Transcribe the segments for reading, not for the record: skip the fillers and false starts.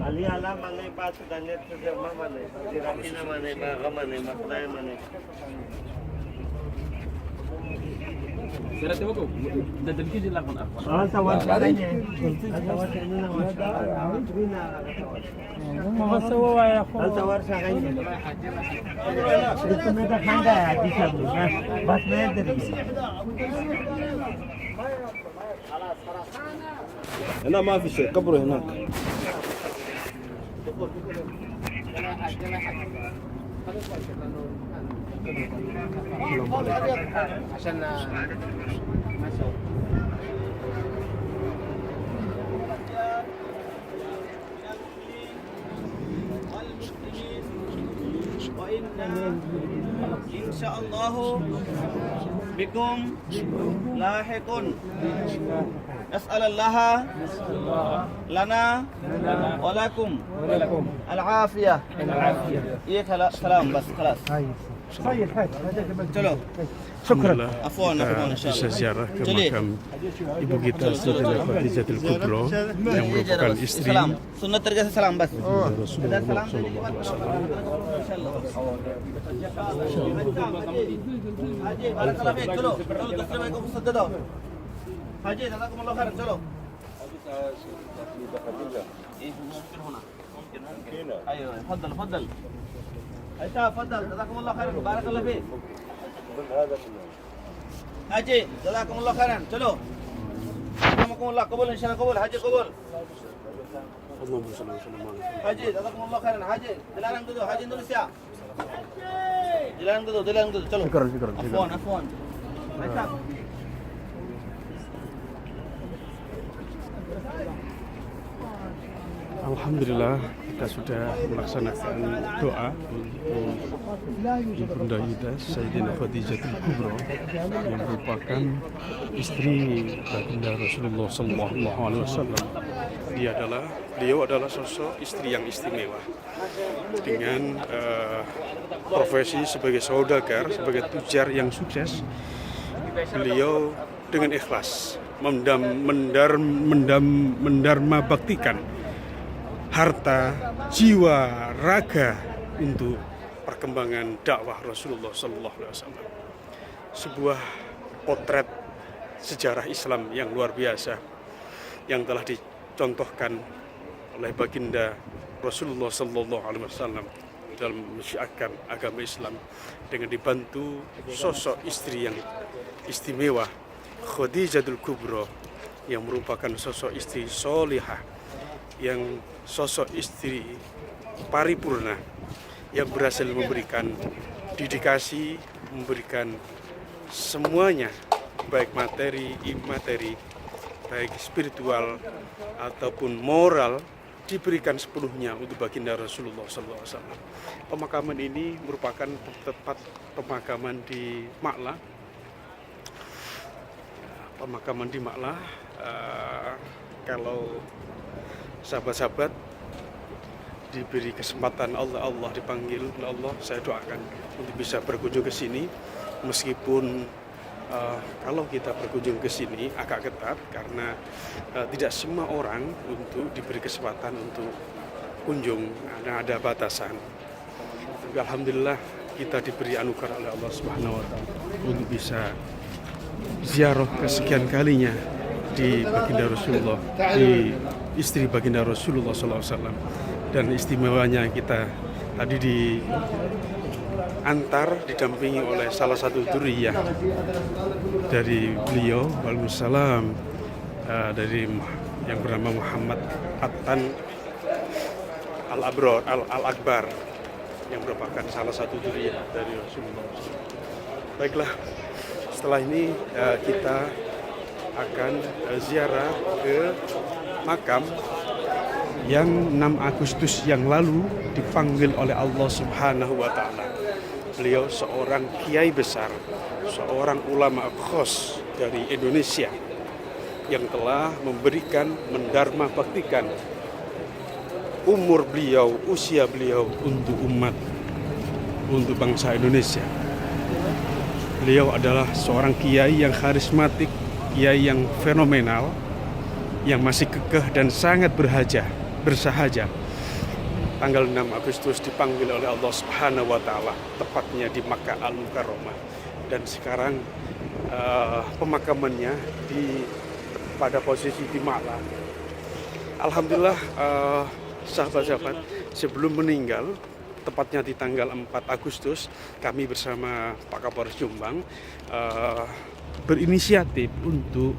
Alihala manay pato danit sa derma manay. Diratina manay baka manay maklay manay. Sira tiba ko, dadalhin din lang ko na ako. Tawad sa kanya. Tawad sa inyo lang. Makasawaway ako. Tawad sa kanya. Ito may kakanda di sabi na. Bas na yan din. هنا ما في شيء قبره هناك. عشان إن شاء الله بكم لاحقون نسأل الله لنا ولكم العافية إيه سلام بس خلاص चलो Alhamdulillah Afwan, afwan, kita insyaAllah. bisa ziarah ke Jadi. makam ibu kita Sayyidah Khadijatul Kubro yang merupakan istri salam sunnah terjadi salam bas Rasulullah salam sallallahu alaihi wasallam. Haji barakallah fiik chalo chalo दूसरे भाई को सद्दा दो हाजी जज़ाकुमुल्लाह खैर चलो ممكن هنا ممكن ايوه تفضل تفضل ايوه تفضل جزاكم الله خير بارك الله فيك حاجي جزاكم الله خيرا चलो رحمكم الله قبول ان شاء الله قبول حاجي قبول Allahumma shalli wa sallim ala حاجي جزاكم الله خيرا حاجي dilarang duduk حاجي Indonesia dilarang duduk चलो Syukran. عفوا Aisyah Alhamdulillah kita sudah melaksanakan doa untuk Ibunda Ida Sayyidah Khadijatul Kubro yang merupakan istri baginda Rasulullah sallallahu alaihi wasallam. Beliau adalah sosok istri yang istimewa dengan profesi sebagai saudagar, sebagai tujar yang sukses. Beliau dengan ikhlas mendarma baktikan harta, jiwa, raga untuk perkembangan dakwah Rasulullah sallallahu alaihi wasallam. Sebuah potret sejarah Islam yang luar biasa yang telah dicontohkan oleh baginda Rasulullah sallallahu alaihi wasallam dalam mensyiarkan agama Islam dengan dibantu sosok istri yang istimewa Khadijatul Kubro yang merupakan sosok istri solihah, yang sosok istri paripurna yang berhasil memberikan dedikasi, memberikan semuanya, baik materi, imateri, baik spiritual ataupun moral, diberikan sepenuhnya untuk baginda Rasulullah SAW. Pemakaman ini merupakan tempat pemakaman di Maklah. Pemakaman di Maklah, kalau sahabat-sahabat diberi kesempatan Allah dipanggil oleh Allah, saya doakan untuk bisa berkunjung ke sini. Meskipun kalau kita berkunjung ke sini agak ketat karena tidak semua orang untuk diberi kesempatan untuk kunjung, ada batasan. Tapi alhamdulillah kita diberi anugerah oleh Allah Subhanahu wa taala untuk bisa ziarah kesekian kalinya di baginda Rasulullah, di istri baginda Rasulullah SAW. Dan istimewanya kita tadi diantar, didampingi oleh salah satu dzurriyyah dari beliau, waalaikumsalam, dari yang bernama Muhammad Attan Al-Akbar yang merupakan salah satu dzurriyyah dari Rasulullah. Baiklah, setelah ini kita akan ziarah ke makam yang 6 Agustus yang lalu dipanggil oleh Allah Subhanahu wa taala. Beliau seorang kiai besar, seorang ulama khos dari Indonesia yang telah memberikan mendarma baktikan umur beliau, usia beliau untuk umat, untuk bangsa Indonesia. Beliau adalah seorang kiai yang karismatik, kiai yang fenomenal, yang masih kekeh dan sangat bersahaja. Tanggal 6 Agustus dipanggil oleh Allah Subhanahu wa Ta'ala, tepatnya di Makkah Al-Mukarramah. Dan sekarang pemakamannya pada posisi di Ma'la. Alhamdulillah, sahabat-sahabat, sebelum meninggal, tepatnya di tanggal 4 Agustus, kami bersama Pak Kapolres Jombang berinisiatif untuk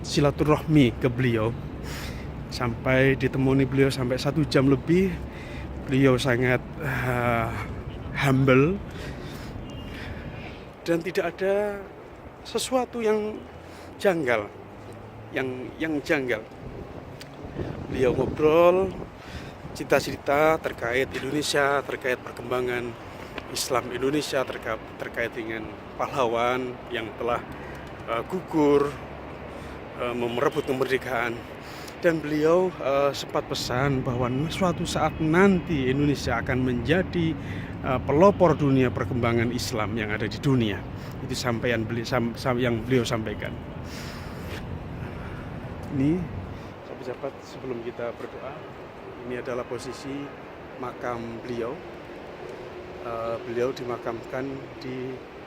silaturahmi ke beliau. Sampai ditemui beliau sampai 1 jam lebih. Beliau sangat humble dan tidak ada sesuatu yang janggal, yang janggal. Beliau ngobrol cerita-cerita terkait Indonesia, terkait perkembangan Islam Indonesia, terkait dengan pahlawan yang telah gugur merebut kemerdekaan. Dan beliau sempat pesan bahwa suatu saat nanti Indonesia akan menjadi pelopor dunia perkembangan Islam yang ada di dunia. Itu yang beliau sampaikan. Ini sahabat-sahabat, sebelum kita berdoa, ini adalah posisi makam beliau. Beliau dimakamkan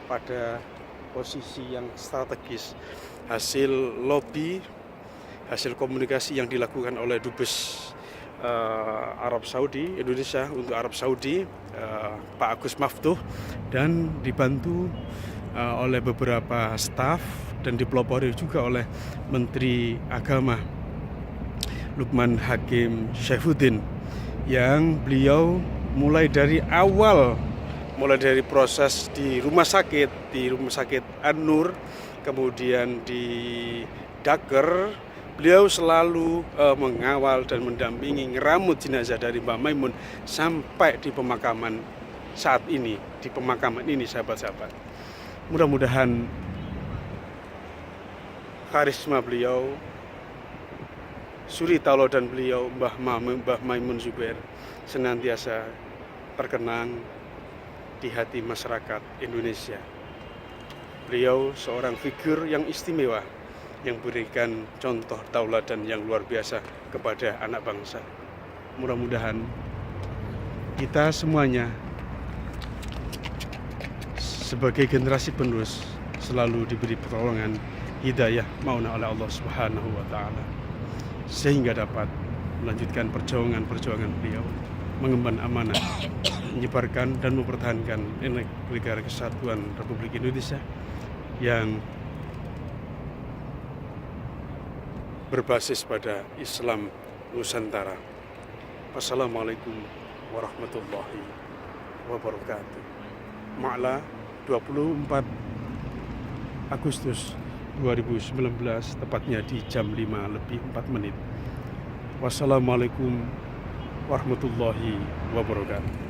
pada posisi yang strategis. Hasil komunikasi yang dilakukan oleh Dubes Arab Saudi Indonesia untuk Arab Saudi, Pak Agus Maftuh, dan dibantu oleh beberapa staf dan dipelopori juga oleh Menteri Agama Lukman Hakim Syaifuddin, yang beliau mulai dari proses di rumah sakit An-Nur, kemudian di Daker, beliau selalu mengawal dan mendampingi ngeramut jenazah dari Mbah Maimun sampai di pemakaman saat ini, sahabat-sahabat. Mudah-mudahan karisma beliau, suri tauladan beliau, Mbah Maimun Zubair, senantiasa terkenang di hati masyarakat Indonesia. Beliau seorang figur yang istimewa, yang berikan contoh tauladan yang luar biasa kepada anak bangsa. Mudah-mudahan kita semuanya sebagai generasi penerus selalu diberi pertolongan hidayah mauna oleh Allah Subhanahu wa Ta'ala, sehingga dapat melanjutkan perjuangan beliau, mengemban amanah, menyebarkan dan mempertahankan negara kesatuan Republik Indonesia yang berbasis pada Islam Nusantara. Wassalamualaikum warahmatullahi wabarakatuh. Ma'la 24 Agustus 2019, tepatnya di jam 5:04. Wassalamualaikum warahmatullahi wabarakatuh.